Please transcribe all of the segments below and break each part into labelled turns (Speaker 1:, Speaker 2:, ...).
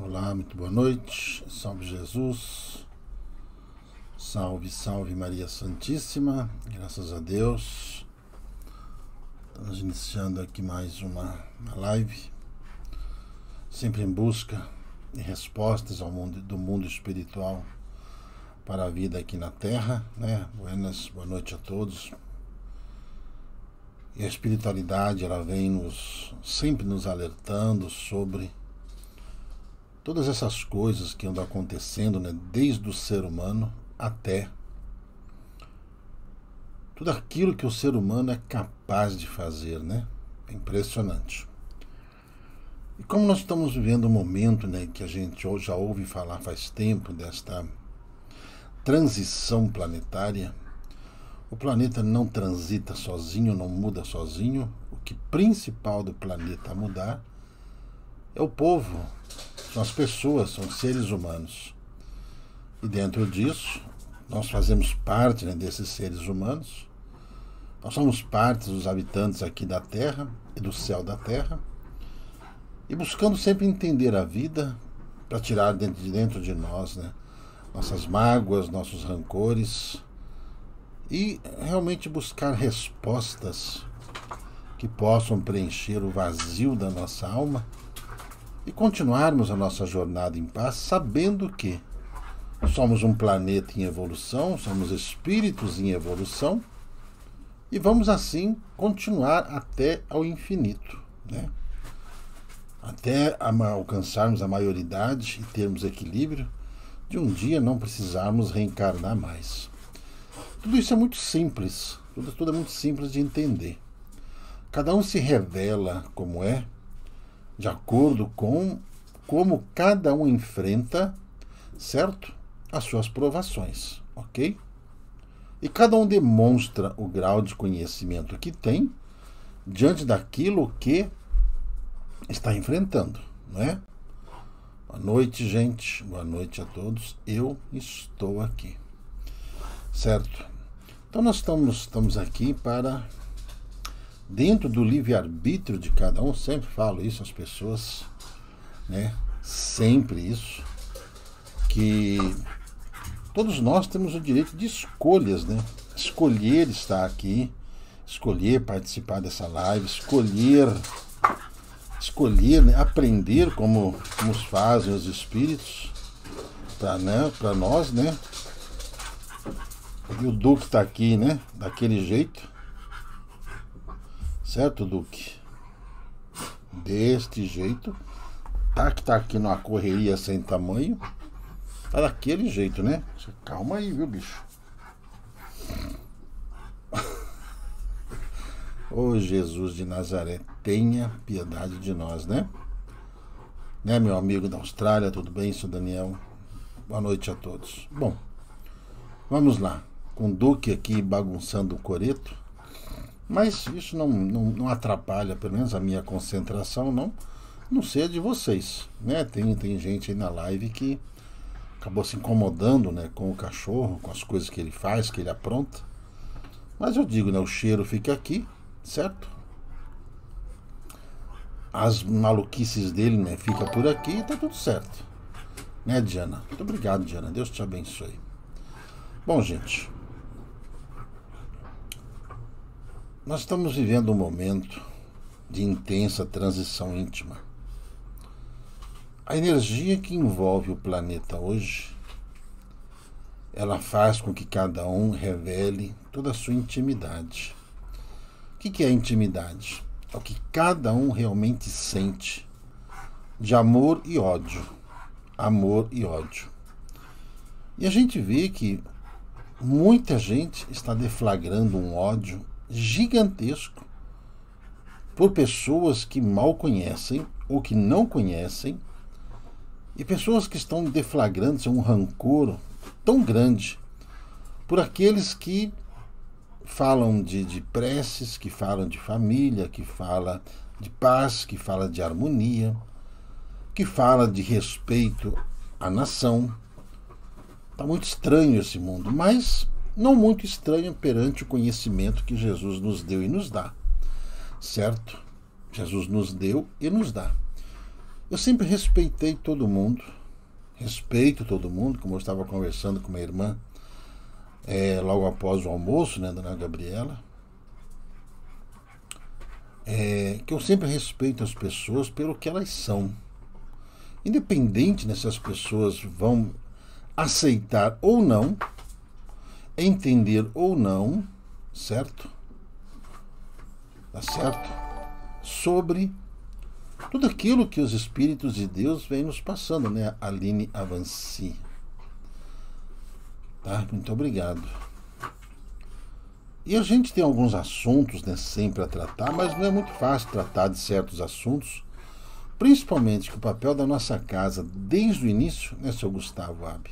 Speaker 1: Olá, muito boa noite, salve Jesus, salve, salve Maria Santíssima, graças a Deus. Estamos iniciando aqui mais uma live, sempre em busca de respostas do mundo espiritual para a vida aqui na Terra, né? Boa noite a todos. E a espiritualidade, ela vem sempre nos alertando sobre todas essas coisas que andam acontecendo, né, desde o ser humano até tudo aquilo que o ser humano é capaz de fazer, né? É impressionante. E como nós estamos vivendo um momento, né, que a gente já ouve falar faz tempo desta transição planetária, o planeta não transita sozinho, não muda sozinho. O que principal do planeta a mudar é o povo, são as pessoas, são os seres humanos. E dentro disso, nós fazemos parte, né, desses seres humanos. Nós somos parte dos habitantes aqui da Terra e do céu da Terra. E buscando sempre entender a vida para tirar dentro de nós, né, nossas mágoas, nossos rancores. E realmente buscar respostas que possam preencher o vazio da nossa alma e continuarmos a nossa jornada em paz, sabendo que somos um planeta em evolução, somos espíritos em evolução e vamos assim continuar até ao infinito, né? Até alcançarmos a maioridade e termos equilíbrio, de um dia não precisarmos reencarnar mais. Tudo isso é muito simples, tudo é muito simples de entender. Cada um se revela como é, de acordo com como cada um enfrenta, certo? As suas provações, ok? E cada um demonstra o grau de conhecimento que tem diante daquilo que está enfrentando, não é? Boa noite, gente. Boa noite a todos. Eu estou aqui, certo? Então nós estamos aqui para, dentro do livre-arbítrio de cada um, sempre falo isso às pessoas, né? Sempre isso, que todos nós temos o direito de escolhas, né? Escolher estar aqui, escolher participar dessa live, escolher, né, aprender como fazem os espíritos para nós, né? E o Duque está aqui, né? Daquele jeito. Certo, Duque? Deste jeito. Que tá aqui numa correria sem tamanho. Tá daquele jeito, né? Calma aí, viu, bicho? Ô Jesus de Nazaré, tenha piedade de nós, né? Né, meu amigo da Austrália, tudo bem? Sou Daniel. Boa noite a todos. Bom, vamos lá. Com o Duque aqui bagunçando o coreto. Mas isso não atrapalha, pelo menos a minha concentração, não sei a de vocês, né? Tem gente aí na live que acabou se incomodando, né, com o cachorro, com as coisas que ele faz, que ele apronta. Mas eu digo, né, o cheiro fica aqui, certo? As maluquices dele, né, fica por aqui e tá tudo certo. Né, Diana? Muito obrigado, Diana. Deus te abençoe. Bom, gente, nós estamos vivendo um momento de intensa transição íntima. A energia que envolve o planeta hoje, ela faz com que cada um revele toda a sua intimidade. O que é a intimidade? É o que cada um realmente sente de amor e ódio. Amor e ódio. E a gente vê que muita gente está deflagrando um ódio gigantesco por pessoas que mal conhecem ou que não conhecem, e pessoas que estão deflagrando um rancor tão grande por aqueles que falam de preces, que falam de família, que falam de paz, que falam de harmonia, que falam de respeito à nação. Está muito estranho esse mundo, mas não muito estranho perante o conhecimento que Jesus nos deu e nos dá, certo? Jesus nos deu e nos dá. Eu sempre respeitei todo mundo, respeito todo mundo, como eu estava conversando com minha irmã logo após o almoço, né, dona Gabriela, que eu sempre respeito as pessoas pelo que elas são. Independente se as pessoas vão aceitar ou não, entender ou não, certo? Tá certo? Sobre tudo aquilo que os Espíritos de Deus vêm nos passando, né? Aline Avanci. Tá? Muito obrigado. E a gente tem alguns assuntos, né, sempre a tratar, mas não é muito fácil tratar de certos assuntos, principalmente que o papel da nossa casa, desde o início, né, seu Gustavo Abbe,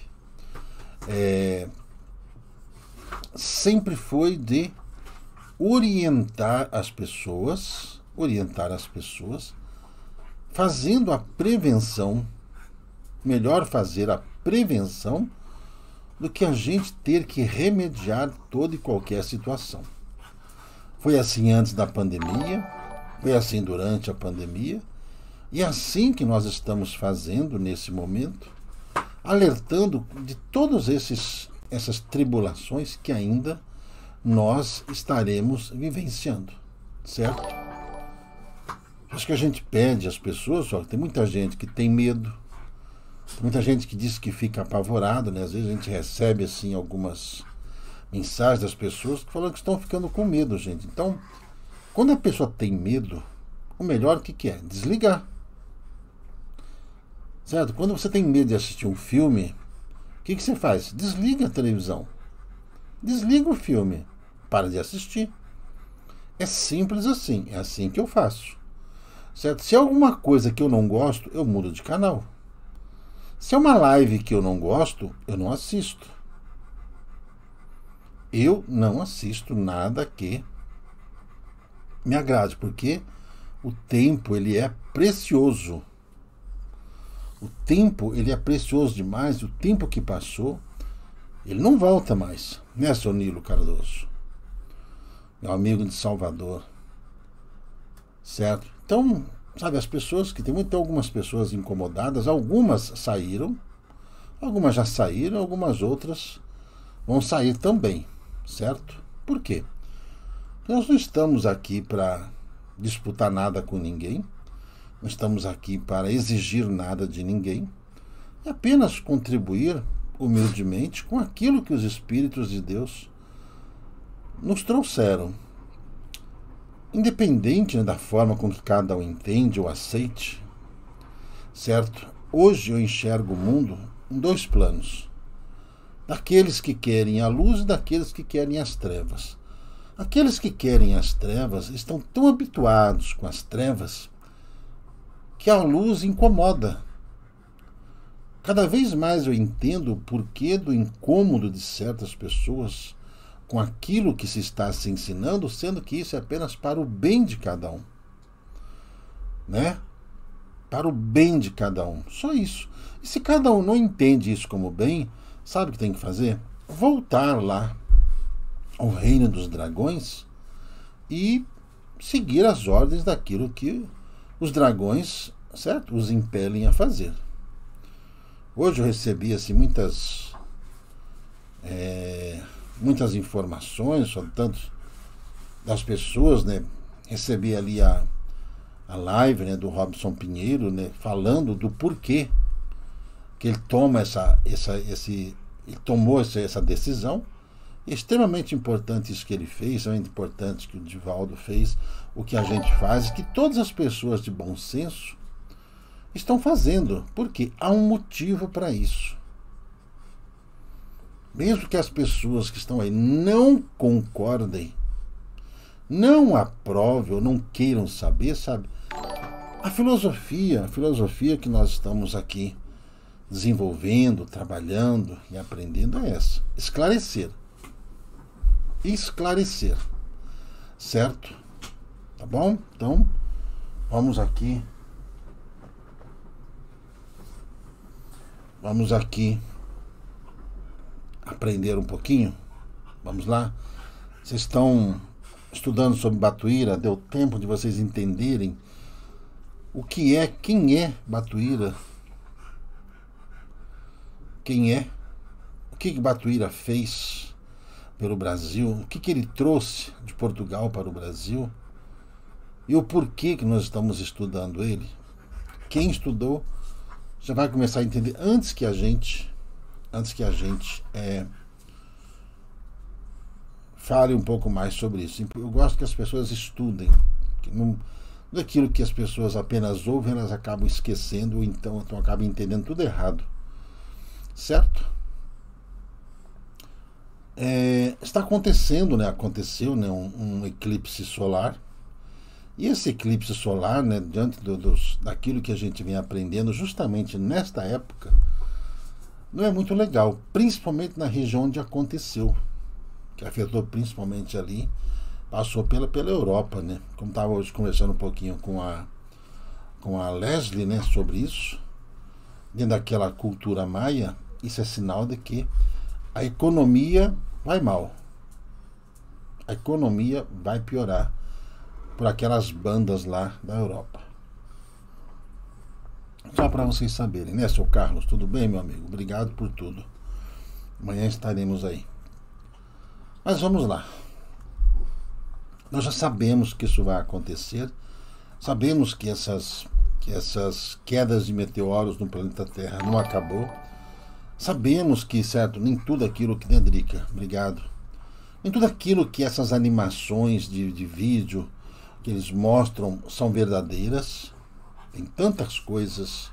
Speaker 1: sempre foi de orientar as pessoas, fazendo a prevenção, melhor fazer a prevenção do que a gente ter que remediar toda e qualquer situação. Foi assim antes da pandemia, foi assim durante a pandemia, e é assim que nós estamos fazendo nesse momento, alertando de todas essas tribulações que ainda nós estaremos vivenciando, certo? Acho que a gente pede às pessoas, tem muita gente que tem medo, muita gente que diz que fica apavorado, né? Às vezes a gente recebe assim algumas mensagens das pessoas falando que estão ficando com medo, gente. Então, quando a pessoa tem medo, o melhor que é? Desligar. Certo? Quando você tem medo de assistir um filme, o que você faz? Desliga a televisão. Desliga o filme. Para de assistir. É simples assim. É assim que eu faço. Certo? Se é alguma coisa que eu não gosto, eu mudo de canal. Se é uma live que eu não gosto, eu não assisto. Eu não assisto nada que me agrade, porque o tempo ele é precioso. O tempo ele é precioso demais. O tempo que passou, ele não volta mais, né, seu Nilo Cardoso, meu amigo de Salvador, certo? Então, sabe, as pessoas que tem algumas pessoas incomodadas, algumas saíram, algumas já saíram, algumas outras vão sair também, certo? Por quê? Nós não estamos aqui para disputar nada com ninguém, não estamos aqui para exigir nada de ninguém, é apenas contribuir humildemente com aquilo que os Espíritos de Deus nos trouxeram. Independente, né, da forma com que cada um entende ou aceite, certo? Hoje eu enxergo o mundo em dois planos. Daqueles que querem a luz e daqueles que querem as trevas. Aqueles que querem as trevas estão tão habituados com as trevas que a luz incomoda. Cada vez mais eu entendo o porquê do incômodo de certas pessoas com aquilo que se está se ensinando, sendo que isso é apenas para o bem de cada um. Né? Para o bem de cada um. Só isso. E se cada um não entende isso como bem, sabe o que tem que fazer? Voltar lá ao reino dos dragões e seguir as ordens daquilo que os dragões, certo, os impelem a fazer. Hoje eu recebi assim, muitas informações, tanto das pessoas, né? Recebi ali a live, né, do Robson Pinheiro, né, falando do porquê que ele toma ele tomou essa decisão. É extremamente importante isso que ele fez, é importante que o Divaldo fez, o que a gente faz, que todas as pessoas de bom senso estão fazendo, porque há um motivo para isso. Mesmo que as pessoas que estão aí não concordem, não aprovem ou não queiram saber, sabe? A filosofia que nós estamos aqui desenvolvendo, trabalhando e aprendendo é essa: esclarecer. Esclarecer. Certo? Tá bom? Então, vamos aqui aprender um pouquinho. Vamos lá? Vocês estão estudando sobre Batuíra? Deu tempo de vocês entenderem quem é Batuíra? Quem é? O que Batuíra fez pelo Brasil? O que ele trouxe de Portugal para o Brasil? E o porquê que nós estamos estudando ele? Quem estudou já vai começar a entender antes que a gente fale um pouco mais sobre isso. Eu gosto que as pessoas estudem. Daquilo que as pessoas apenas ouvem, elas acabam esquecendo, ou então acabam entendendo tudo errado. Certo? Está acontecendo, né? Aconteceu, né? Um eclipse solar. E esse eclipse solar, né? Diante daquilo que a gente vem aprendendo, justamente nesta época, não é muito legal. Principalmente na região onde aconteceu, que afetou principalmente ali, passou pela Europa, né? Como estava hoje conversando um pouquinho com a Leslie, né, sobre isso, dentro daquela cultura maia, isso é sinal de que a economia vai mal. A economia vai piorar por aquelas bandas lá da Europa. Só para vocês saberem, né, seu Carlos? Tudo bem, meu amigo? Obrigado por tudo. Amanhã estaremos aí. Mas vamos lá. Nós já sabemos que isso vai acontecer. Sabemos que essas quedas de meteoros no planeta Terra não acabou. Sabemos que, certo, nem tudo aquilo que... Drica, obrigado. Nem tudo aquilo que essas animações de vídeo que eles mostram são verdadeiras. Tem tantas coisas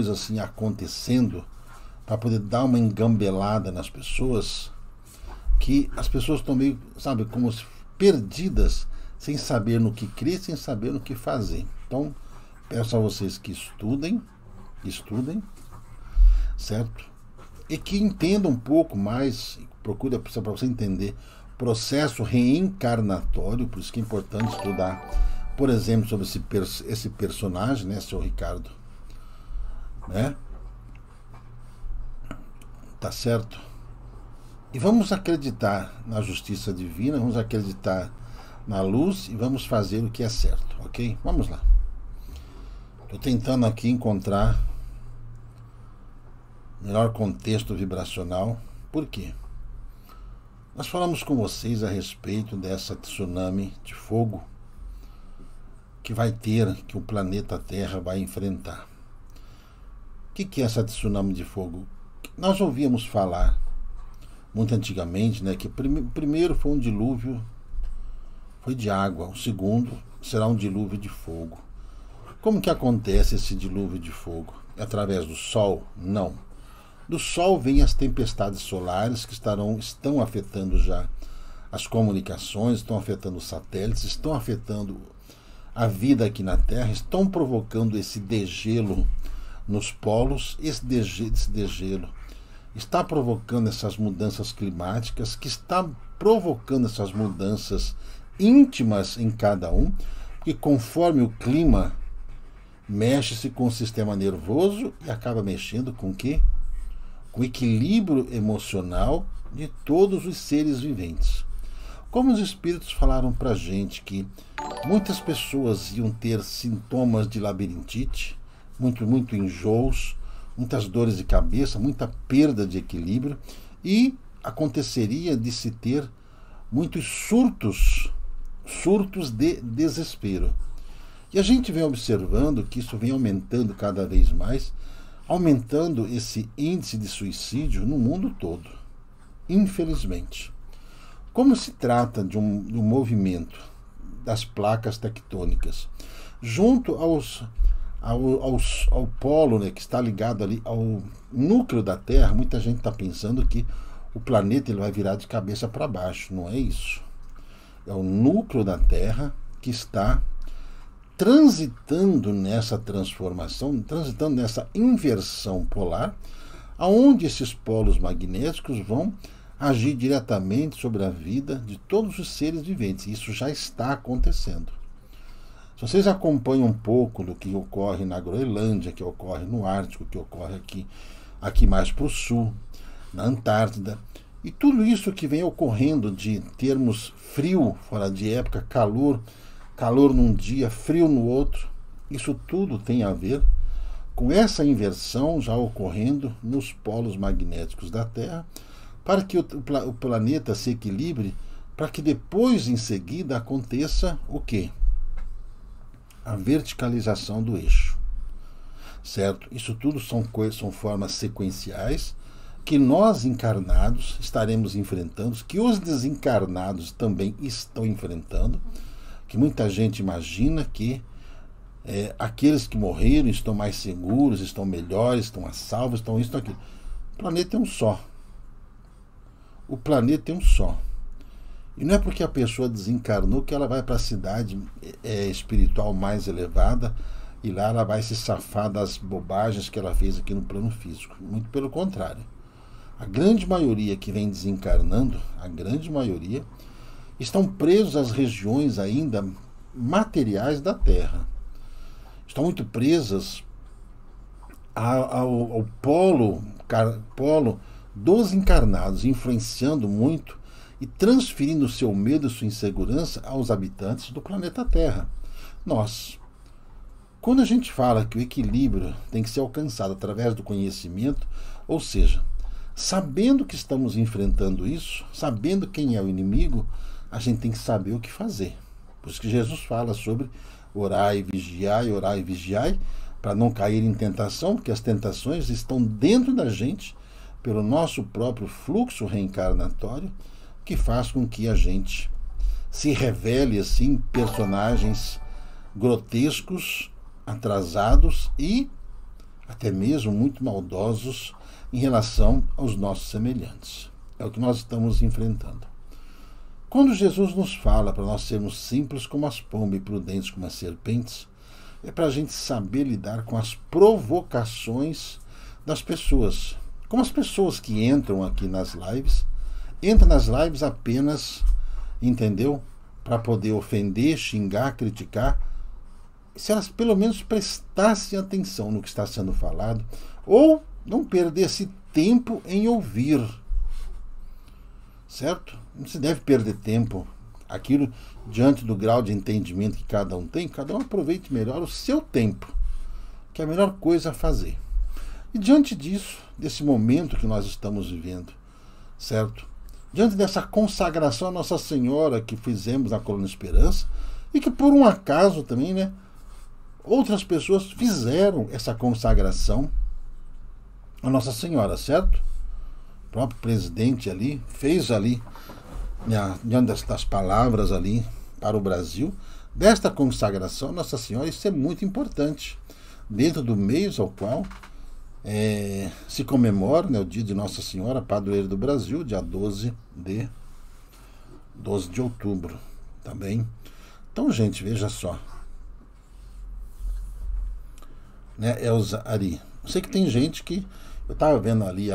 Speaker 1: assim acontecendo para poder dar uma engambelada nas pessoas, que as pessoas estão meio, sabe, como perdidas, sem saber no que crer, sem saber no que fazer. Então, peço a vocês que estudem, certo? E que entendam um pouco mais, procure para você entender o processo reencarnatório, por isso que é importante estudar, por exemplo, sobre esse personagem, né, seu Ricardo, né? Tá certo? E vamos acreditar na justiça divina, vamos acreditar na luz e vamos fazer o que é certo, ok? Vamos lá. Estou tentando aqui encontrar o melhor contexto vibracional. Por quê? Nós falamos com vocês a respeito dessa tsunami de fogo que o planeta Terra vai enfrentar. O que é essa tsunami de fogo? Nós ouvíamos falar muito antigamente, né, que o primeiro foi um dilúvio, foi de água, o segundo será um dilúvio de fogo. Como que acontece esse dilúvio de fogo? É através do Sol? Não. Do Sol vêm as tempestades solares que estão afetando já as comunicações, estão afetando os satélites, estão afetando a vida aqui na Terra, estão provocando esse degelo nos polos. Esse degelo está provocando essas mudanças climáticas, que está provocando essas mudanças íntimas em cada um, porque conforme o clima mexe-se com o sistema nervoso e acaba mexendo com o quê? Com o equilíbrio emocional de todos os seres viventes. Como os espíritos falaram para a gente que muitas pessoas iam ter sintomas de labirintite, muito enjoos, muitas dores de cabeça, muita perda de equilíbrio, e aconteceria de se ter muitos surtos de desespero. E a gente vem observando que isso vem aumentando cada vez mais, aumentando esse índice de suicídio no mundo todo, infelizmente. Como se trata de um movimento das placas tectônicas, junto ao polo, né, que está ligado ali ao núcleo da Terra, muita gente está pensando que o planeta ele vai virar de cabeça para baixo. Não é isso. É o núcleo da Terra que está transitando nessa transformação, transitando nessa inversão polar, aonde esses polos magnéticos vão agir diretamente sobre a vida de todos os seres viventes. Isso já está acontecendo. Se vocês acompanham um pouco do que ocorre na Groenlândia, que ocorre no Ártico, que ocorre aqui mais para o sul, na Antártida, e tudo isso que vem ocorrendo de termos frio fora de época, calor calor num dia, frio no outro. Isso tudo tem a ver com essa inversão já ocorrendo nos polos magnéticos da Terra, para que o planeta se equilibre, para que depois, em seguida, aconteça o quê? A verticalização do eixo. Certo? Isso tudo são formas sequenciais que nós encarnados estaremos enfrentando, que os desencarnados também estão enfrentando, que muita gente imagina que aqueles que morreram estão mais seguros, estão melhores, estão a salvo, estão isso, estão aquilo. O planeta é um só. O planeta é um só. E não é porque a pessoa desencarnou que ela vai para a cidade espiritual mais elevada e lá ela vai se safar das bobagens que ela fez aqui no plano físico. Muito pelo contrário. A grande maioria que vem desencarnando, a grande maioria, estão presos às regiões ainda materiais da Terra. Estão muito presas ao polo dos encarnados, influenciando muito e transferindo seu medo e sua insegurança aos habitantes do planeta Terra. Quando a gente fala que o equilíbrio tem que ser alcançado através do conhecimento, ou seja, sabendo que estamos enfrentando isso, sabendo quem é o inimigo, a gente tem que saber o que fazer. Por isso que Jesus fala sobre orai e vigiai, para não cair em tentação, porque as tentações estão dentro da gente, pelo nosso próprio fluxo reencarnatório, que faz com que a gente se revele assim personagens grotescos, atrasados e até mesmo muito maldosos em relação aos nossos semelhantes. É o que nós estamos enfrentando. Quando Jesus nos fala para nós sermos simples como as pombas e prudentes como as serpentes, é para a gente saber lidar com as provocações das pessoas. Como as pessoas que entram aqui nas lives apenas, entendeu? Para poder ofender, xingar, criticar. Se elas pelo menos prestassem atenção no que está sendo falado, ou não perdesse tempo em ouvir. Certo? Não se deve perder tempo. Aquilo, diante do grau de entendimento que cada um tem, cada um aproveite melhor o seu tempo, que é a melhor coisa a fazer. E diante disso, desse momento que nós estamos vivendo, certo? Diante dessa consagração a Nossa Senhora que fizemos na Colônia Esperança, e que por um acaso também, né, outras pessoas fizeram essa consagração a Nossa Senhora, certo? O próprio presidente ali fez ali, diante das palavras ali para o Brasil, desta consagração a Nossa Senhora. Isso é muito importante, dentro do mês ao qual se comemora, né, o dia de Nossa Senhora, Padroeira do Brasil, dia 12 de outubro também. Então, gente, veja só, né, Elza Ari, eu sei que tem gente que, eu estava vendo ali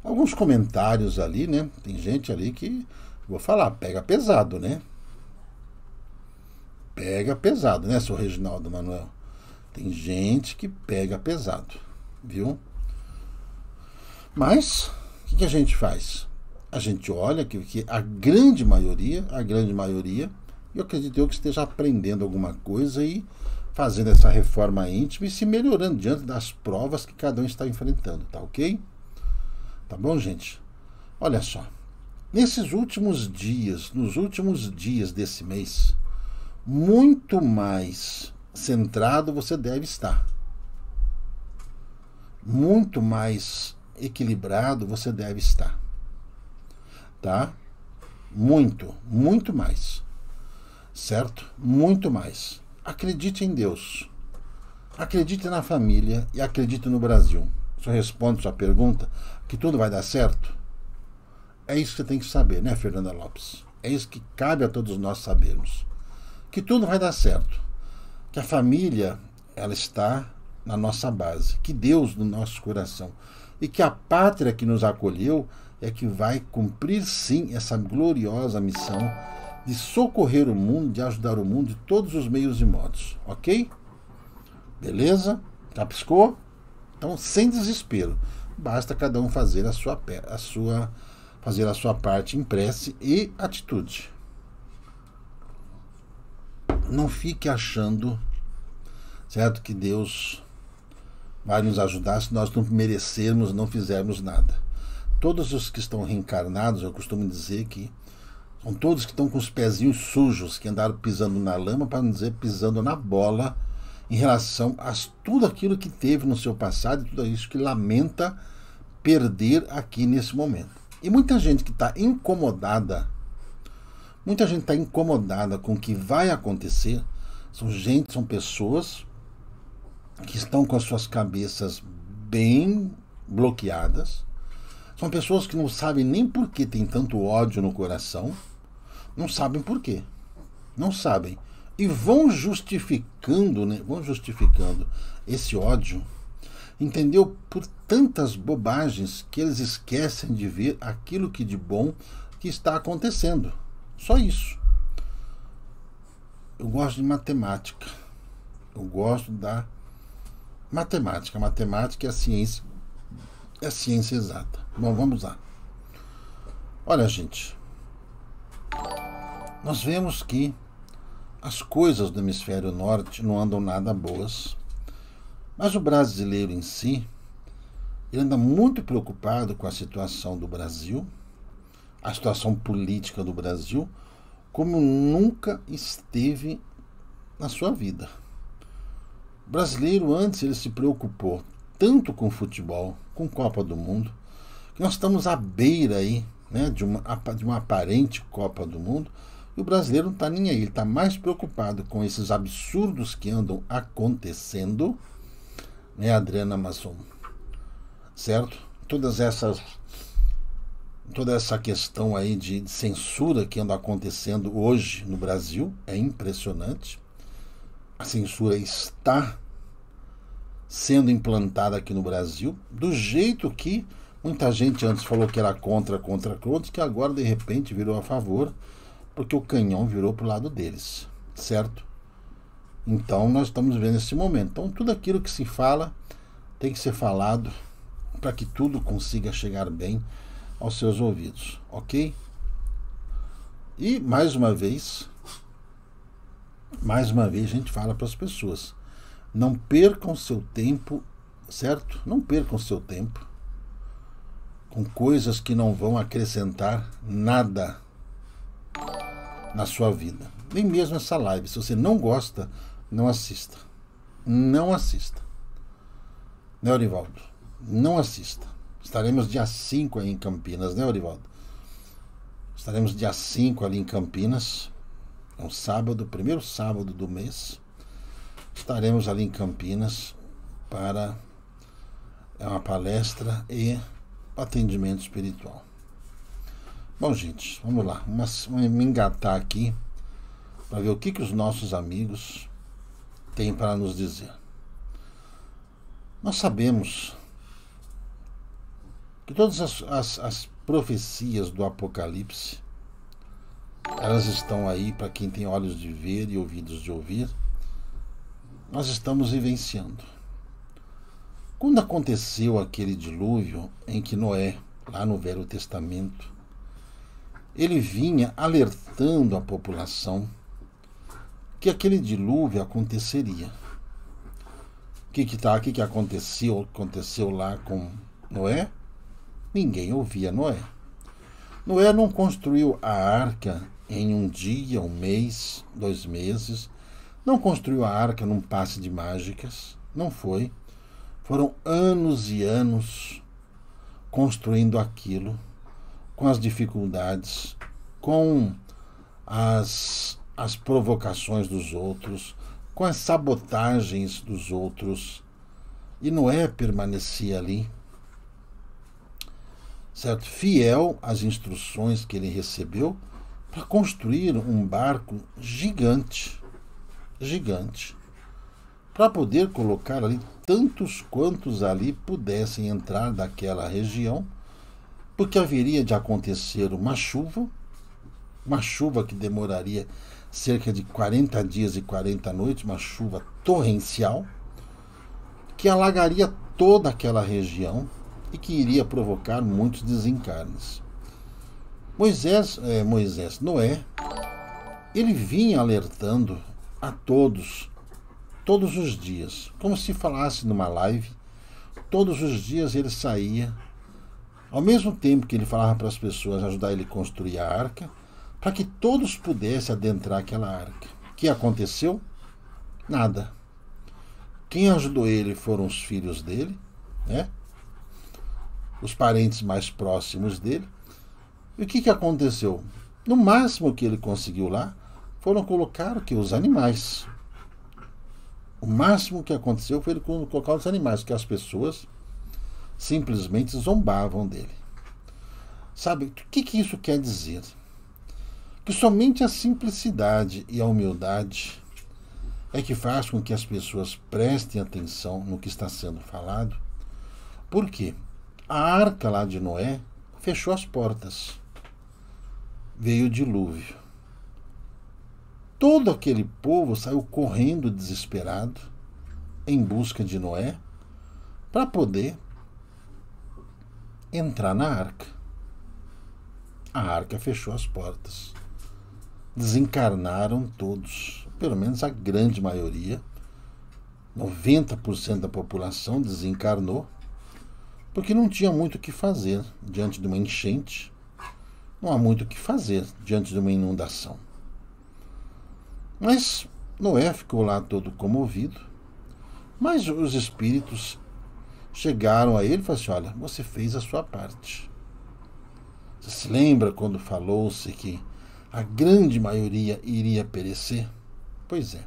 Speaker 1: alguns comentários ali, né, tem gente ali que, vou falar, pega pesado, né, seu Reginaldo Manuel. Tem gente que pega pesado, viu? Mas, o que a gente faz? A gente olha que a grande maioria, eu acredito eu que esteja aprendendo alguma coisa e fazendo essa reforma íntima e se melhorando diante das provas que cada um está enfrentando, tá ok? Tá bom, gente? Olha só, nos últimos dias desse mês, muito mais centrado você deve estar. Muito mais equilibrado você deve estar. Tá? Muito mais. Certo? Muito mais. Acredite em Deus. Acredite na família e acredite no Brasil. Se eu respondo sua pergunta, que tudo vai dar certo, é isso que você tem que saber, né, Fernanda Lopes? É isso que cabe a todos nós sabermos. Que tudo vai dar certo. Que a família, ela está na nossa base, que Deus no nosso coração, e que a pátria que nos acolheu é que vai cumprir sim essa gloriosa missão de socorrer o mundo, de ajudar o mundo de todos os meios e modos, ok? Beleza? Capiscou? Então, sem desespero, basta cada um fazer a sua parte em prece e atitude. não fique achando, certo, que Deus vai nos ajudar se nós não merecermos, não fizermos nada. Todos os que estão reencarnados, eu costumo dizer que são todos que estão com os pezinhos sujos, que andaram pisando na lama, para não dizer pisando na bola, em relação a tudo aquilo que teve no seu passado e tudo isso que lamenta perder aqui nesse momento. E muita gente que está incomodada, com o que vai acontecer, são pessoas que estão com as suas cabeças bem bloqueadas, são pessoas que não sabem nem por que tem tanto ódio no coração, não sabem por quê, não sabem, e vão justificando, né? Vão justificando esse ódio, entendeu? Por tantas bobagens que eles esquecem de ver aquilo que de bom que está acontecendo. Só isso. Eu gosto de matemática. Eu gosto da matemática. Matemática é a ciência exata. Bom, vamos lá. Olha, gente, nós vemos que as coisas do hemisfério norte não andam nada boas, mas o brasileiro em si, ele anda muito preocupado com a situação do Brasil, a situação política do Brasil, como nunca esteve na sua vida. O brasileiro antes ele se preocupou tanto com futebol, com Copa do Mundo, que nós estamos à beira aí, né, de uma aparente Copa do Mundo, e o brasileiro não está nem aí, ele está mais preocupado com esses absurdos que andam acontecendo, né, Adriana Masson, certo? Toda essa questão aí de censura que anda acontecendo hoje no Brasil é impressionante. A censura está sendo implantada aqui no Brasil, do jeito que muita gente antes falou que era contra, que agora de repente virou a favor, porque o canhão virou para o lado deles, certo? Então nós estamos vendo esse momento. Então tudo aquilo que se fala tem que ser falado para que tudo consiga chegar bem aos seus ouvidos, ok? E mais uma vez a gente fala para as pessoas, não percam seu tempo, certo? Não percam seu tempo com coisas que não vão acrescentar nada na sua vida. Nem mesmo essa live. Se você não gosta, não assista. Não assista. Né, Orivaldo? Não assista. Estaremos dia 5 aí em Campinas, né, Orivaldo? Estaremos dia 5 ali em Campinas. É um sábado, primeiro sábado do mês. Estaremos ali em Campinas para uma palestra e atendimento espiritual. Bom, gente, vamos lá. Vamos me engatar aqui para ver o que os nossos amigos têm para nos dizer. Nós sabemos que todas as profecias do Apocalipse, elas estão aí para quem tem olhos de ver e ouvidos de ouvir. Nós estamos vivenciando. Quando aconteceu aquele dilúvio em que Noé, lá no Velho Testamento, ele vinha alertando a população que aquele dilúvio aconteceria. O que aconteceu lá com Noé? Ninguém ouvia Noé. Noé não construiu a arca em um dia, um mês, 2 meses. Não construiu a arca num passe de mágicas. Não foi. Foram anos e anos construindo aquilo, com as dificuldades, com as provocações dos outros, com as sabotagens dos outros. E Noé permanecia ali, certo? Fiel às instruções que ele recebeu para construir um barco gigante, para poder colocar ali tantos quantos ali pudessem entrar daquela região, porque haveria de acontecer uma chuva que demoraria cerca de 40 dias e 40 noites, uma chuva torrencial, que alagaria toda aquela região e que iria provocar muitos desencarnes. Noé, ele vinha alertando a todos, todos os dias, como se falasse numa live. Todos os dias ele saía, ao mesmo tempo que ele falava para as pessoas ajudar ele a construir a arca, para que todos pudessem adentrar aquela arca. O que aconteceu? Nada. Quem ajudou ele foram os filhos dele, né? Os parentes mais próximos dele. E o que aconteceu? No máximo que ele conseguiu lá, foram colocar os animais. O máximo que aconteceu foi ele colocar os animais, que as pessoas simplesmente zombavam dele. Sabe, o que isso quer dizer? Que somente a simplicidade e a humildade é que faz com que as pessoas prestem atenção no que está sendo falado. Por quê? A arca lá de Noé fechou as portas. Veio o dilúvio. Todo aquele povo saiu correndo desesperado em busca de Noé para poder entrar na arca. A arca fechou as portas. Desencarnaram todos, pelo menos a grande maioria, 90% da população desencarnou, porque não tinha muito o que fazer diante de uma enchente, não há muito o que fazer diante de uma inundação. Mas Noé ficou lá todo comovido, mas os espíritos chegaram a ele e falaram assim: olha, você fez a sua parte. Você se lembra quando falou-se que a grande maioria iria perecer? Pois é.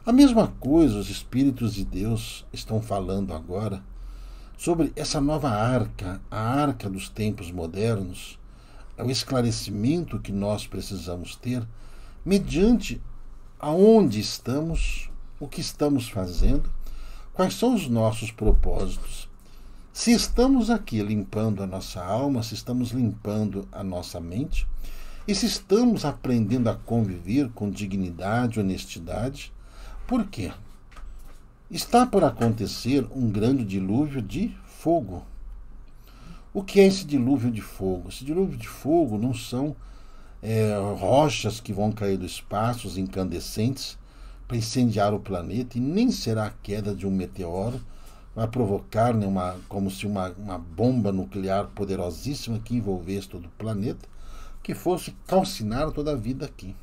Speaker 1: A mesma coisa os espíritos de Deus estão falando agora sobre essa nova arca, a arca dos tempos modernos. É o esclarecimento que nós precisamos ter mediante aonde estamos, o que estamos fazendo, quais são os nossos propósitos. Se estamos aqui limpando a nossa alma, se estamos limpando a nossa mente, e se estamos aprendendo a conviver com dignidade, honestidade, por quê? Está por acontecer um grande dilúvio de fogo. O que é esse dilúvio de fogo? Esse dilúvio de fogo não são rochas que vão cair do espaço, incandescentes, para incendiar o planeta, e nem será a queda de um meteoro, vai provocar como se uma bomba nuclear poderosíssima que envolvesse todo o planeta, que fosse calcinar toda a vida aqui.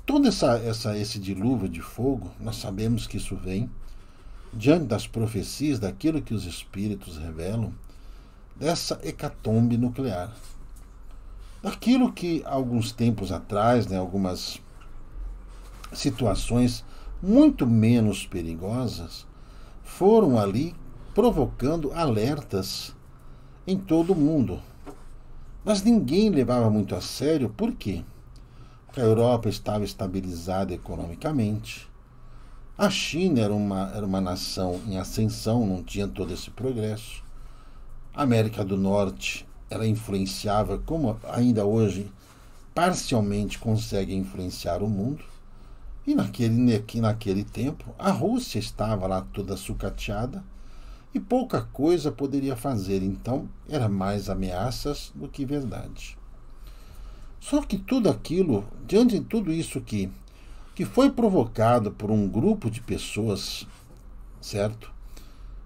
Speaker 1: Todo esse dilúvio de fogo, nós sabemos que isso vem diante das profecias, daquilo que os espíritos revelam, dessa hecatombe nuclear. Daquilo que, alguns tempos atrás, algumas situações muito menos perigosas foram ali provocando alertas em todo o mundo. Mas ninguém levava muito a sério. Por quê? Porque a Europa estava estabilizada economicamente. A China era uma nação em ascensão, não tinha todo esse progresso. A América do Norte, ela influenciava, como ainda hoje parcialmente consegue influenciar o mundo. E naquele tempo, a Rússia estava lá toda sucateada e pouca coisa poderia fazer. Então, era mais ameaças do que verdade. Só que tudo aquilo, diante de tudo isso que foi provocado por um grupo de pessoas, certo?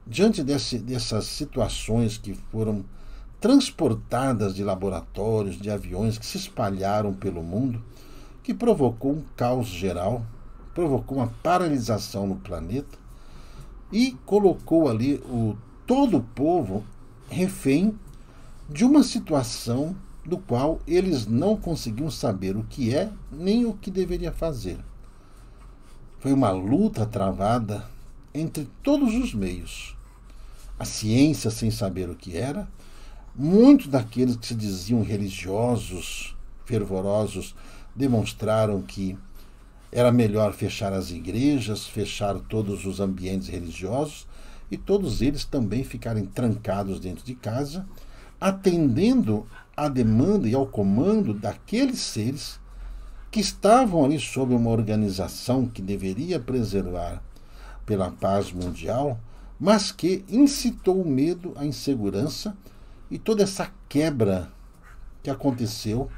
Speaker 1: Diante dessas situações que foram transportadas de laboratórios, de aviões que se espalharam pelo mundo, que provocou um caos geral, provocou uma paralisação no planeta e colocou ali todo o povo refém de uma situação do qual eles não conseguiam saber o que é nem o que deveria fazer. Foi uma luta travada entre todos os meios. A ciência sem saber o que era, muitos daqueles que se diziam religiosos, fervorosos, demonstraram que era melhor fechar as igrejas, fechar todos os ambientes religiosos e todos eles também ficarem trancados dentro de casa, atendendo à demanda e ao comando daqueles seres que estavam ali sob uma organização que deveria preservar pela paz mundial, mas que incitou o medo, a insegurança e toda essa quebra que aconteceu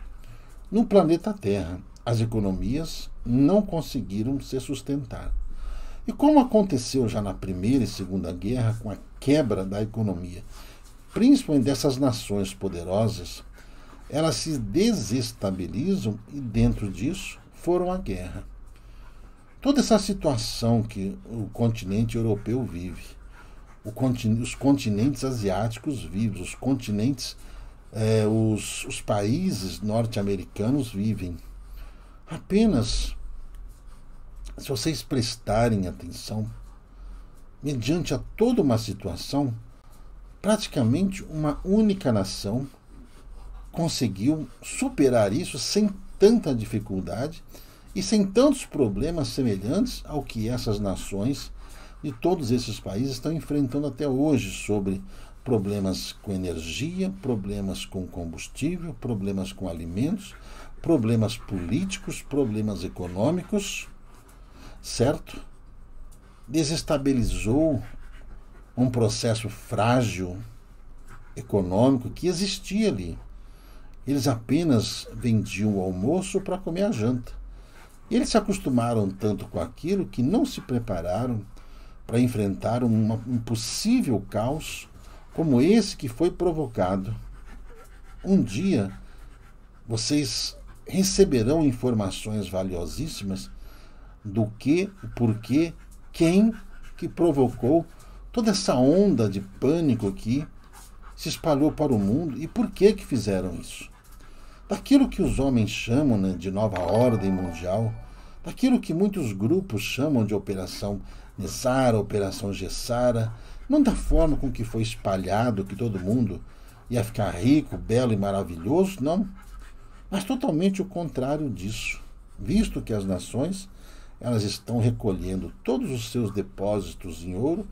Speaker 1: no planeta Terra. As economias não conseguiram se sustentar. E como aconteceu já na Primeira e Segunda Guerra, com a quebra da economia, principalmente dessas nações poderosas, elas se desestabilizam e dentro disso foram a guerra. Toda essa situação que o continente europeu vive, os continentes asiáticos vivem, os continentes, os países norte-americanos vivem. Apenas, se vocês prestarem atenção, mediante a toda uma situação, praticamente uma única nação conseguiu superar isso sem tanta dificuldade e sem tantos problemas semelhantes ao que essas nações de todos esses países estão enfrentando até hoje, sobre problemas com energia, problemas com combustível, problemas com alimentos, problemas políticos, problemas econômicos, certo? Desestabilizou um processo frágil econômico que existia ali. Eles apenas vendiam o almoço para comer a janta. E eles se acostumaram tanto com aquilo que não se prepararam para enfrentar um possível caos como esse que foi provocado. Um dia vocês receberão informações valiosíssimas do que, o porquê, quem que provocou toda essa onda de pânico que se espalhou para o mundo e por que fizeram isso. Daquilo que os homens chamam, né, de nova ordem mundial, daquilo que muitos grupos chamam de Operação Nessara, Operação Gessara, não da forma com que foi espalhado, que todo mundo ia ficar rico, belo e maravilhoso, não, mas totalmente o contrário disso, visto que as nações elas estão recolhendo todos os seus depósitos em ouro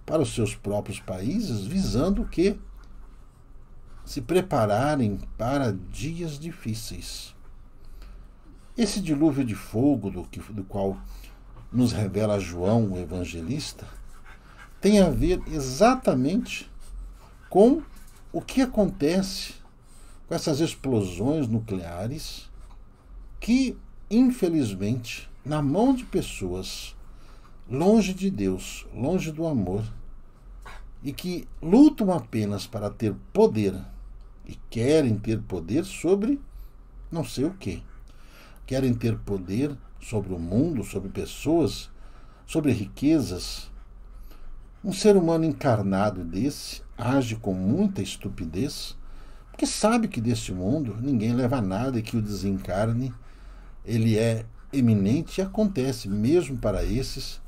Speaker 1: para os seus próprios países, visando que se prepararem para dias difíceis. Esse dilúvio de fogo do qual nos revela João, o evangelista, tem a ver exatamente com o que acontece com essas explosões nucleares que, infelizmente, na mão de pessoas longe de Deus, longe do amor, e que lutam apenas para ter poder e querem ter poder sobre não sei o quê. Querem ter poder sobre o mundo, sobre pessoas, sobre riquezas. Um ser humano encarnado desse age com muita estupidez, porque sabe que deste mundo ninguém leva nada e que o desencarne ele é eminente, e acontece mesmo para esses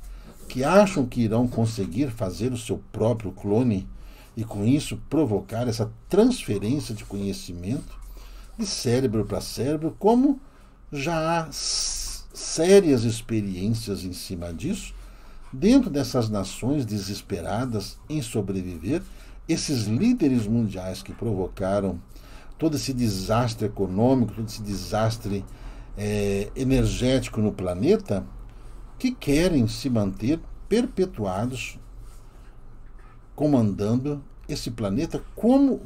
Speaker 1: que acham que irão conseguir fazer o seu próprio clone e com isso provocar essa transferência de conhecimento de cérebro para cérebro, como já há sérias experiências em cima disso, dentro dessas nações desesperadas em sobreviver, esses líderes mundiais que provocaram todo esse desastre econômico, todo esse desastre energético no planeta, que querem se manter perpetuados comandando esse planeta como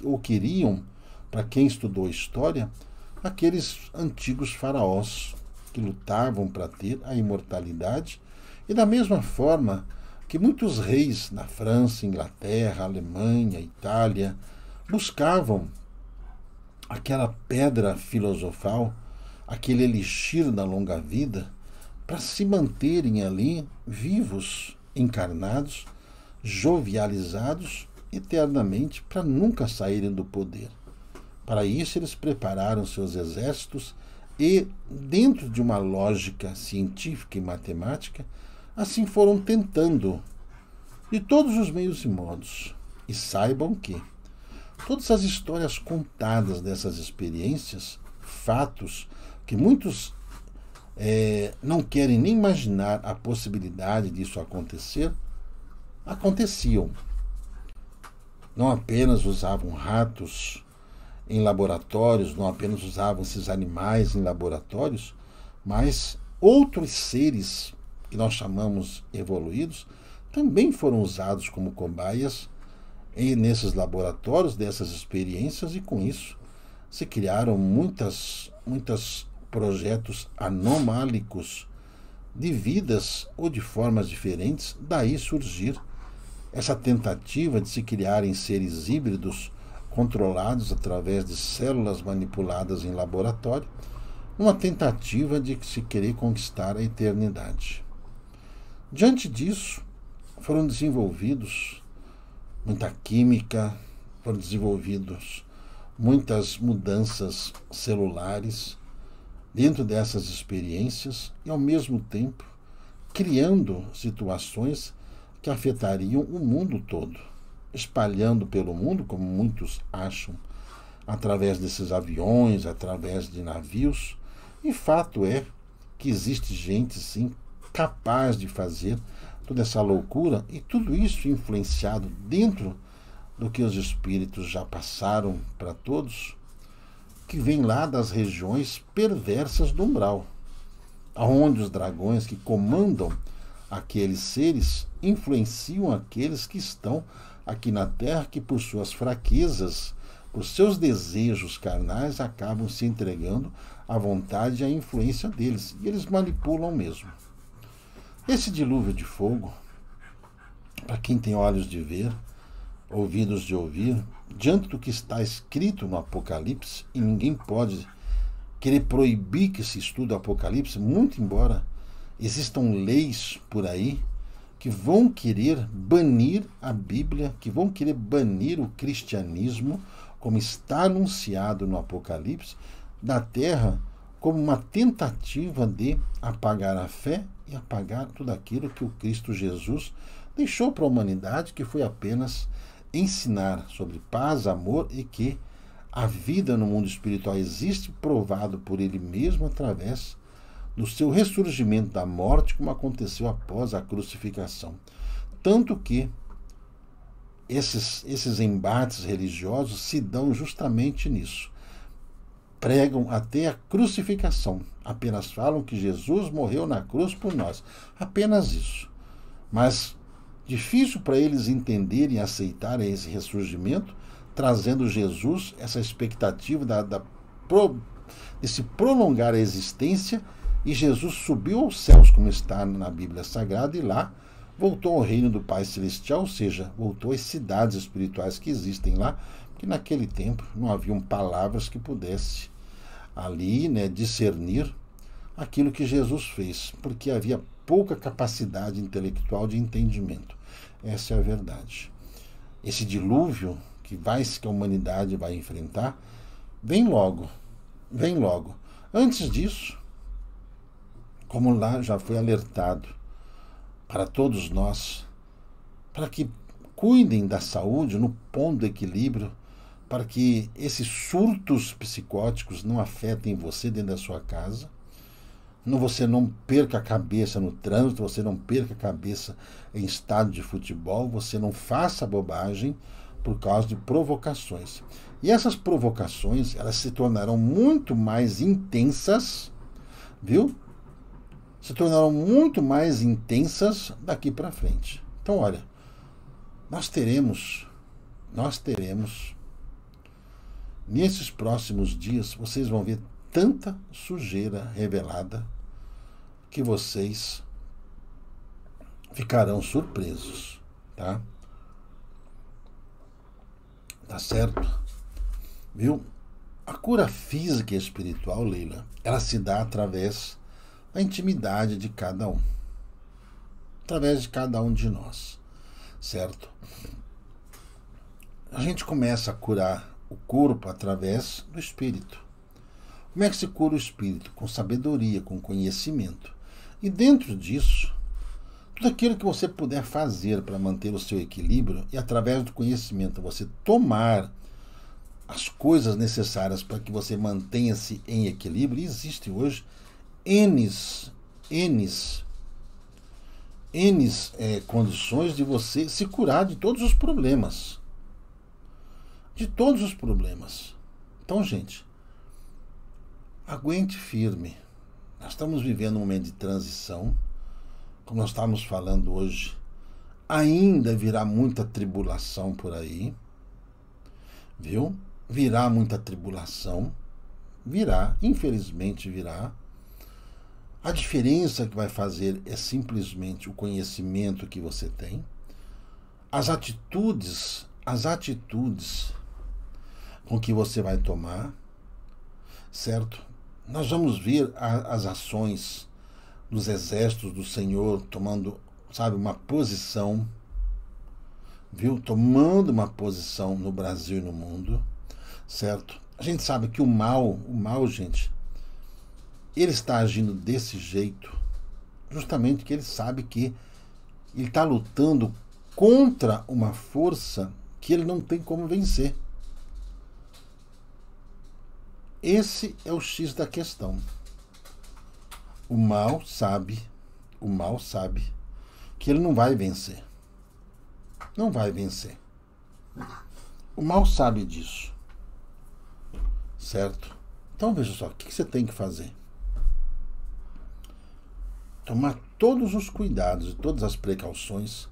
Speaker 1: o queriam, para quem estudou história, aqueles antigos faraós que lutavam para ter a imortalidade, e da mesma forma que muitos reis na França, Inglaterra, Alemanha, Itália buscavam aquela pedra filosofal, aquele elixir da longa vida, para se manterem ali vivos, encarnados, jovializados eternamente, para nunca saírem do poder. Para isso eles prepararam seus exércitos e, dentro de uma lógica científica e matemática, assim foram tentando, de todos os meios e modos. E saibam que todas as histórias contadas dessas experiências, fatos que muitos não querem nem imaginar a possibilidade disso acontecer, aconteciam. Não apenas usavam ratos em laboratórios, não apenas usavam esses animais em laboratórios, mas outros seres que nós chamamos evoluídos também foram usados como cobaias nesses laboratórios, dessas experiências, e com isso se criaram muitas projetos anomálicos de vidas ou de formas diferentes, daí surgir essa tentativa de se criarem seres híbridos controlados através de células manipuladas em laboratório, uma tentativa de se querer conquistar a eternidade. Diante disso, foram desenvolvidos muita química, foram desenvolvidos muitas mudanças celulares dentro dessas experiências e, ao mesmo tempo, criando situações que afetariam o mundo todo, espalhando pelo mundo, como muitos acham, através desses aviões, através de navios. E fato é que existe gente, sim, capaz de fazer toda essa loucura, e tudo isso influenciado dentro do que os espíritos já passaram para todos, que vem lá das regiões perversas do umbral, aonde os dragões que comandam aqueles seres influenciam aqueles que estão aqui na Terra, que por suas fraquezas, por seus desejos carnais, acabam se entregando à vontade e à influência deles, e eles manipulam mesmo. Esse dilúvio de fogo, para quem tem olhos de ver, ouvidos de ouvir, diante do que está escrito no Apocalipse, e ninguém pode querer proibir que se estude o Apocalipse, muito embora existam leis por aí que vão querer banir a Bíblia, que vão querer banir o cristianismo, como está anunciado no Apocalipse, da terra, como uma tentativa de apagar a fé e apagar tudo aquilo que o Cristo Jesus deixou para a humanidade, que foi apenas ensinar sobre paz, amor, e que a vida no mundo espiritual existe, provado por ele mesmo através do seu ressurgimento da morte, como aconteceu após a crucificação. Tanto que esses embates religiosos se dão justamente nisso. Pregam até a crucificação. Apenas falam que Jesus morreu na cruz por nós. Apenas isso. Mas difícil para eles entenderem e aceitarem esse ressurgimento, trazendo Jesus, essa expectativa de se prolongar a existência, e Jesus subiu aos céus, como está na Bíblia Sagrada, e lá voltou ao reino do Pai Celestial, ou seja, voltou às cidades espirituais que existem lá, porque naquele tempo não haviam palavras que pudesse ali, discernir aquilo que Jesus fez, porque havia pouca capacidade intelectual de entendimento. Essa é a verdade. Esse dilúvio que a humanidade vai enfrentar vem logo, vem logo. Antes disso, como lá já foi alertado para todos nós, para que cuidem da saúde no ponto de equilíbrio, para que esses surtos psicóticos não afetem você dentro da sua casa, você não perca a cabeça no trânsito, você não perca a cabeça em estádio de futebol, você não faça bobagem por causa de provocações. E essas provocações, elas se tornarão muito mais intensas, viu? Se tornarão muito mais intensas daqui para frente. Então, olha, nós teremos, nesses próximos dias, vocês vão ver tanta sujeira revelada que vocês ficarão surpresos, tá? Tá certo? Viu? A cura física e espiritual, Leila, ela se dá através da intimidade de cada um. Através de cada um de nós, certo? A gente começa a curar o corpo através do espírito. Como é que se cura o espírito? Com sabedoria, com conhecimento. E dentro disso, tudo aquilo que você puder fazer para manter o seu equilíbrio, e através do conhecimento você tomar as coisas necessárias para que você mantenha-se em equilíbrio. E existe hoje N condições de você se curar de todos os problemas. De todos os problemas. Então, gente, aguente firme. Nós estamos vivendo um momento de transição, como nós estávamos falando hoje. Ainda virá muita tribulação por aí, viu? Virá muita tribulação, virá, infelizmente virá. A diferença que vai fazer é simplesmente o conhecimento que você tem, as atitudes com que você vai tomar, certo? Nós vamos ver as ações dos exércitos do Senhor tomando, sabe, uma posição, viu? Tomando uma posição no Brasil e no mundo, certo? A gente sabe que o mal, gente, ele está agindo desse jeito, justamente porque ele sabe que ele está lutando contra uma força que ele não tem como vencer. Esse é o X da questão. O mal sabe que ele não vai vencer. Não vai vencer. O mal sabe disso. Certo? Então veja só, o que você tem que fazer? Tomar todos os cuidados e todas as precauções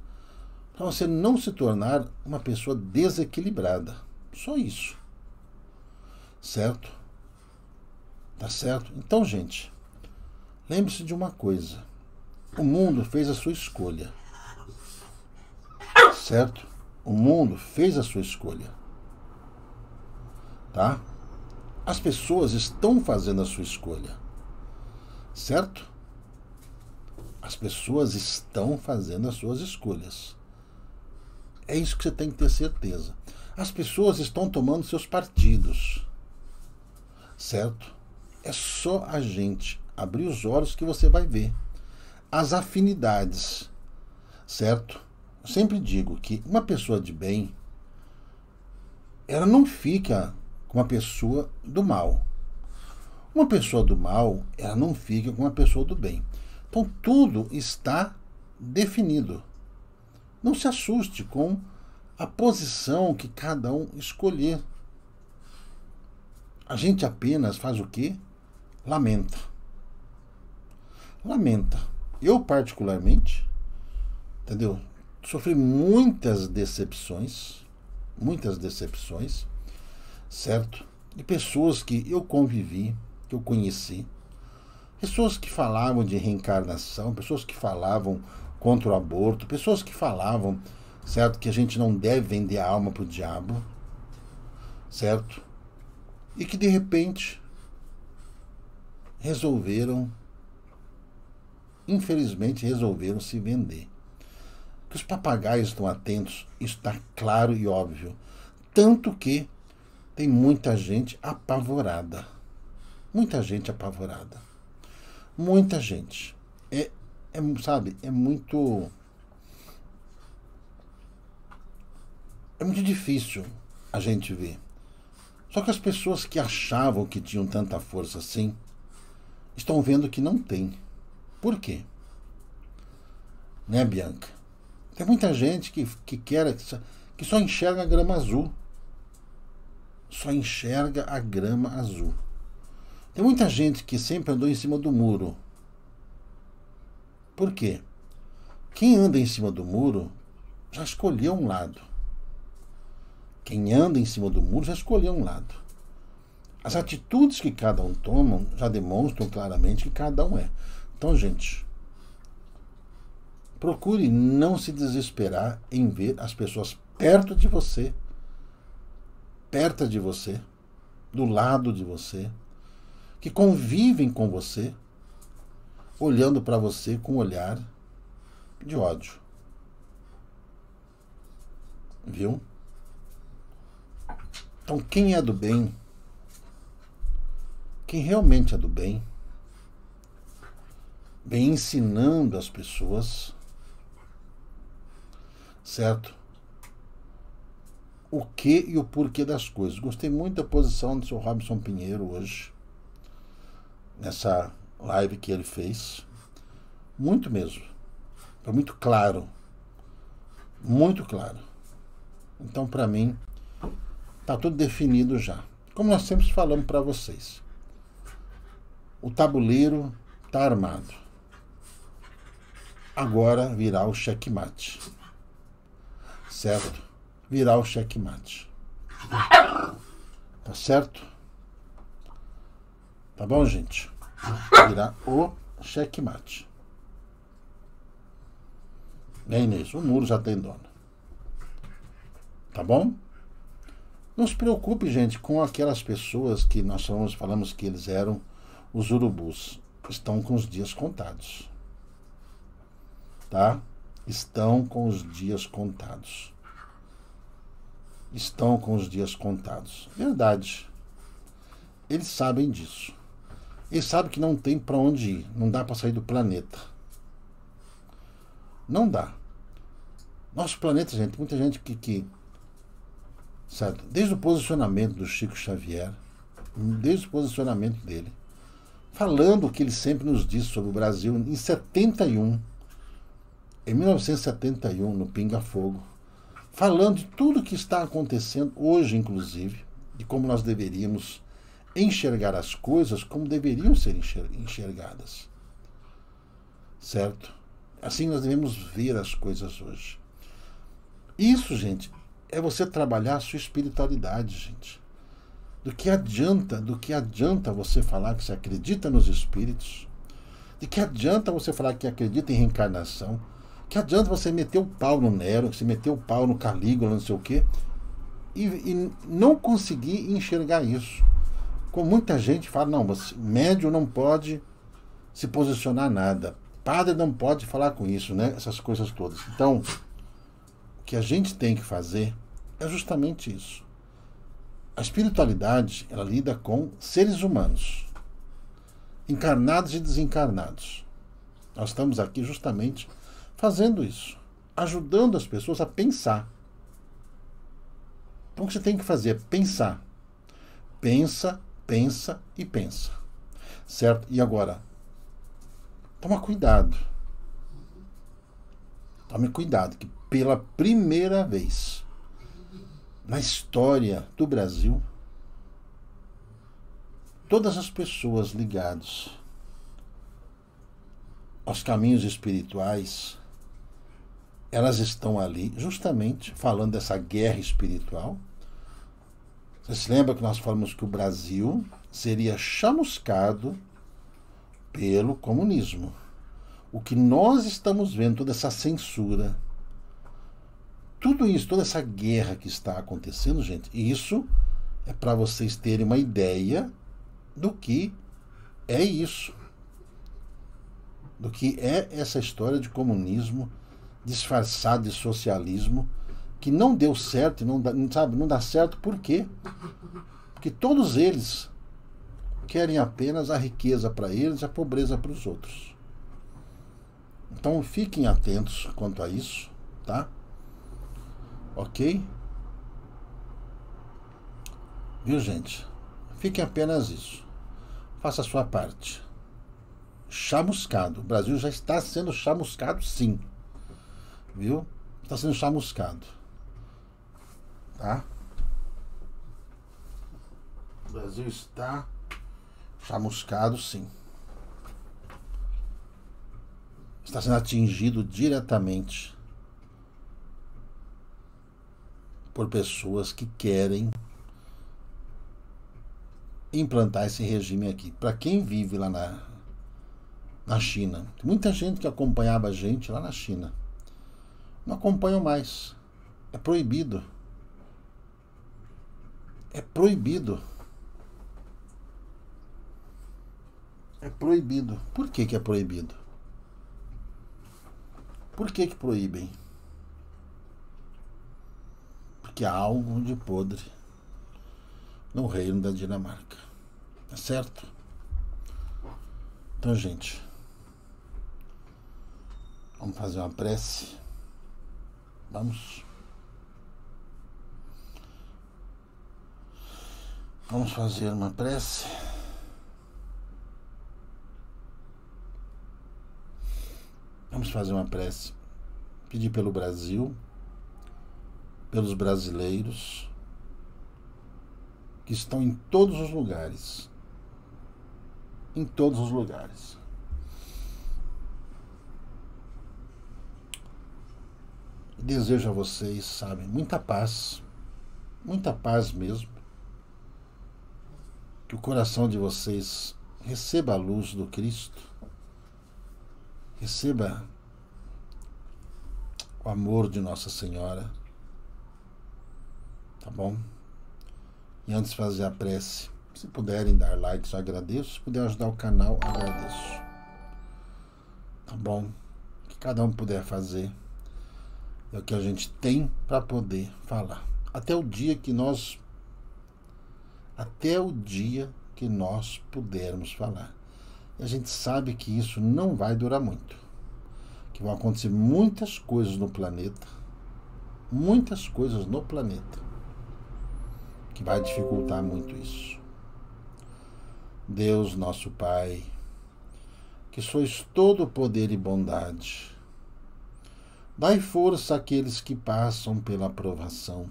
Speaker 1: para você não se tornar uma pessoa desequilibrada. Só isso. Certo? Tá certo? Então, gente, lembre-se de uma coisa. O mundo fez a sua escolha. Certo? O mundo fez a sua escolha. Tá? As pessoas estão fazendo a sua escolha. Certo? As pessoas estão fazendo as suas escolhas. É isso que você tem que ter certeza. As pessoas estão tomando seus partidos. Certo? É só a gente abrir os olhos que você vai ver as afinidades. Certo? Eu sempre digo que uma pessoa de bem, ela não fica com uma pessoa do mal. Uma pessoa do mal, ela não fica com uma pessoa do bem. Então tudo está definido. Não se assuste com a posição que cada um escolher. A gente apenas faz o quê? Lamenta. Lamenta. Eu, particularmente, entendeu? Sofri muitas decepções, certo? De pessoas que eu convivi, que eu conheci, pessoas que falavam de reencarnação, pessoas que falavam contra o aborto, pessoas que falavam, certo, que a gente não deve vender a alma para o diabo, certo? E que de repente infelizmente resolveram se vender. Que os papagaios estão atentos, isso está claro e óbvio. Tanto que tem muita gente apavorada. Muita gente apavorada. Muita gente. Sabe, é muito difícil a gente ver. Só que as pessoas que achavam que tinham tanta força assim, estão vendo que não tem. Por quê? Né, Bianca? Tem muita gente que só enxerga a grama azul. Só enxerga a grama azul. Tem muita gente que sempre andou em cima do muro. Por quê? Quem anda em cima do muro já escolheu um lado. Quem anda em cima do muro já escolheu um lado. As atitudes que cada um toma já demonstram claramente que cada um é. Então, gente, procure não se desesperar em ver as pessoas perto de você, do lado de você, que convivem com você, olhando para você com um olhar de ódio. Viu? Então, quem é do bem, quem realmente é do bem, vem ensinando as pessoas, certo? O que e o porquê das coisas. Gostei muito da posição do Sr. Robson Pinheiro hoje, nessa live que ele fez. Muito mesmo. Foi muito claro. Muito claro. Então, para mim, está tudo definido já. Como nós sempre falamos para vocês. O tabuleiro está armado. Agora virá o checkmate. Certo? Virá o checkmate. Tá certo? Tá bom, gente? Virar o checkmate. Bem nisso, o muro já tem dono. Tá bom? Não se preocupe, gente, com aquelas pessoas que nós falamos que eles eram os urubus. Estão com os dias contados. Tá? Estão com os dias contados. Estão com os dias contados. Verdade. Eles sabem disso. Eles sabem que não tem para onde ir. Não dá para sair do planeta. Não dá. Nosso planeta, gente, muita gente que certo? Desde o posicionamento do Chico Xavier, desde o posicionamento dele, falando o que ele sempre nos disse sobre o Brasil em 71, em 1971, no Pinga Fogo, falando de tudo que está acontecendo hoje, inclusive, de como nós deveríamos enxergar as coisas como deveriam ser enxergadas. Certo? Assim nós devemos ver as coisas hoje. Isso, gente, é você trabalhar a sua espiritualidade, gente. Do que adianta você falar que você acredita nos espíritos? De que adianta você falar que acredita em reencarnação? Que adianta você meter o pau no Nero, você meter o pau no Calígula, não sei o quê, e não conseguir enxergar isso? Como muita gente fala, não, médium não pode se posicionar nada, padre não pode falar com isso, né? Essas coisas todas. Então, o que a gente tem que fazer é justamente isso. A espiritualidade, ela lida com seres humanos, encarnados e desencarnados. Nós estamos aqui justamente fazendo isso, ajudando as pessoas a pensar. Então o que você tem que fazer é pensar. Pensa, pensa e pensa. Certo? E agora, toma cuidado. Tome cuidado, que pela primeira vez na história do Brasil, todas as pessoas ligadas aos caminhos espirituais, elas estão ali justamente falando dessa guerra espiritual. Você se lembra que nós falamos que o Brasil seria chamuscado pelo comunismo? O que nós estamos vendo, toda essa censura, tudo isso, toda essa guerra que está acontecendo, gente, isso é para vocês terem uma ideia do que é isso. Do que é essa história de comunismo disfarçado de socialismo, que não deu certo, não dá certo. Por quê? Porque todos eles querem apenas a riqueza para eles e a pobreza para os outros. Então fiquem atentos quanto a isso, tá? Ok? Viu, gente? Fiquem apenas isso. Faça a sua parte. Chamuscado. O Brasil já está sendo chamuscado, sim. Viu? Está sendo chamuscado. Tá? O Brasil está chamuscado, sim. Está sendo atingido diretamente por pessoas que querem implantar esse regime aqui. Para quem vive lá na China, muita gente que acompanhava a gente lá na China não acompanham mais. É proibido. É proibido. É proibido. Por que é proibido? Por que proíbem? Porque há algo de podre no reino da Dinamarca. Tá certo? Então, gente, vamos fazer uma prece. Vamos. Vamos fazer uma prece. Vamos fazer uma prece. Pedir pelo Brasil, pelos brasileiros que estão em todos os lugares. Em todos os lugares. Desejo a vocês, sabe, muita paz mesmo. Que o coração de vocês receba a luz do Cristo, receba o amor de Nossa Senhora, tá bom? E antes de fazer a prece, se puderem dar likes, eu agradeço. Se puder ajudar o canal, agradeço. Tá bom? O que cada um puder fazer é o que a gente tem para poder falar. Até o dia que nós pudermos falar. E a gente sabe que isso não vai durar muito. Que vão acontecer muitas coisas no planeta. Muitas coisas no planeta. Que vai dificultar muito isso. Deus, nosso Pai, que sois todo poder e bondade, dai força àqueles que passam pela provação.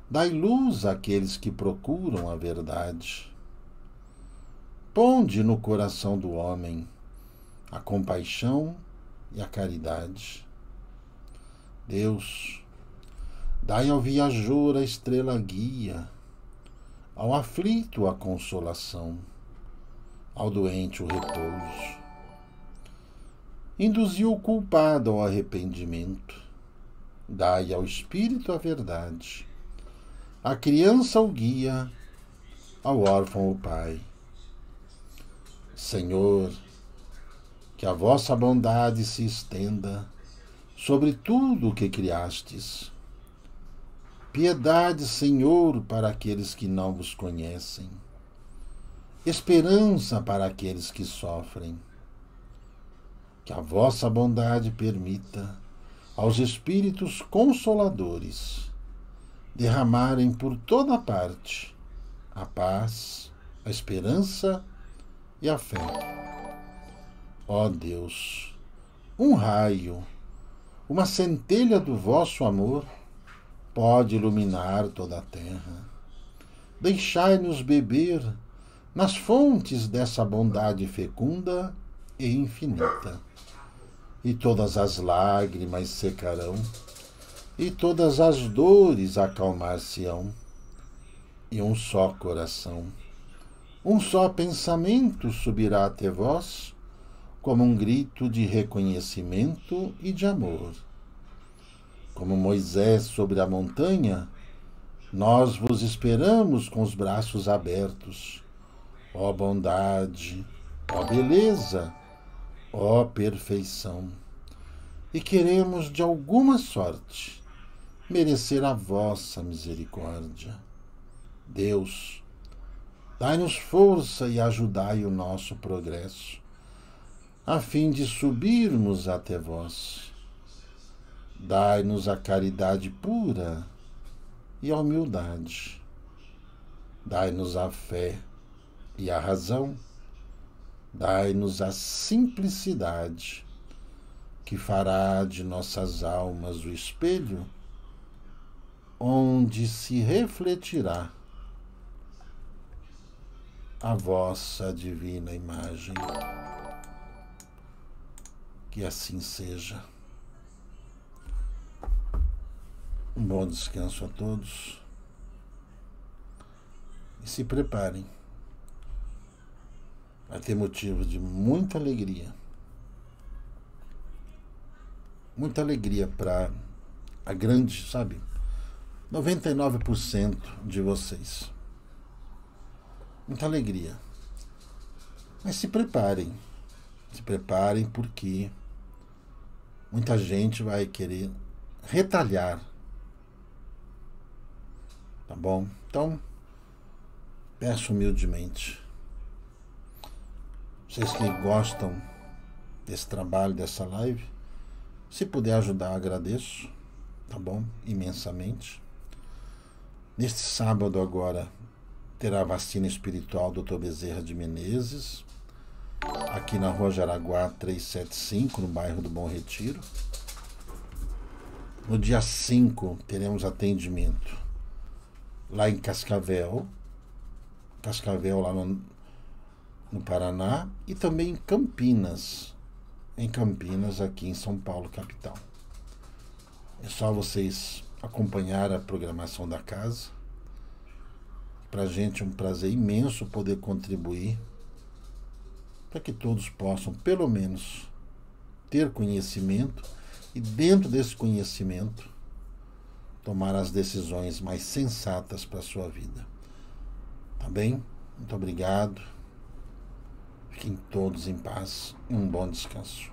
Speaker 1: Dai luz àqueles que procuram a verdade. Ponde no coração do homem a compaixão e a caridade. Deus, dai ao viajor a estrela guia, ao aflito a consolação, ao doente o repouso. Induzi o culpado ao arrependimento. Dai ao espírito a verdade. À criança o guia, ao órfão o pai. Senhor, que a vossa bondade se estenda sobre tudo o que criastes. Piedade, Senhor, para aqueles que não vos conhecem. Esperança para aqueles que sofrem. Que a vossa bondade permita aos espíritos consoladores derramarem por toda parte a paz, a esperança e a fé. Ó Deus, um raio, uma centelha do vosso amor pode iluminar toda a terra. Deixai-nos beber nas fontes dessa bondade fecunda e infinita. E todas as lágrimas secarão, e todas as dores acalmar-se-ão. E um só coração, um só pensamento subirá até vós, como um grito de reconhecimento e de amor. Como Moisés sobre a montanha, nós vos esperamos com os braços abertos. Ó bondade, ó beleza, ó perfeição. E queremos, de alguma sorte, merecer a vossa misericórdia. Deus, dai-nos força e ajudai o nosso progresso, a fim de subirmos até vós. Dai-nos a caridade pura e a humildade. Dai-nos a fé e a razão. Dai-nos a simplicidade, que fará de nossas almas o espelho onde se refletirá a vossa divina imagem. Que assim seja. Um bom descanso a todos. E se preparem. Vai ter motivo de muita alegria. Muita alegria para a grande, 99% de vocês. Muita alegria. Mas se preparem. Se preparem porque muita gente vai querer retalhar. Tá bom? Então, peço humildemente. Vocês que gostam desse trabalho, dessa live, se puder ajudar, agradeço. Tá bom? Imensamente. Neste sábado agora, terá a vacina espiritual Dr. Bezerra de Menezes, aqui na Rua Jaraguá 375, no bairro do Bom Retiro. No dia 5, teremos atendimento lá em Cascavel lá no Paraná, e também em Campinas, aqui em São Paulo, capital. É só vocês acompanhar a programação da casa. Para a gente é um prazer imenso poder contribuir para que todos possam, pelo menos, ter conhecimento e, dentro desse conhecimento, tomar as decisões mais sensatas para a sua vida. Tá bem? Muito obrigado. Fiquem todos em paz e um bom descanso.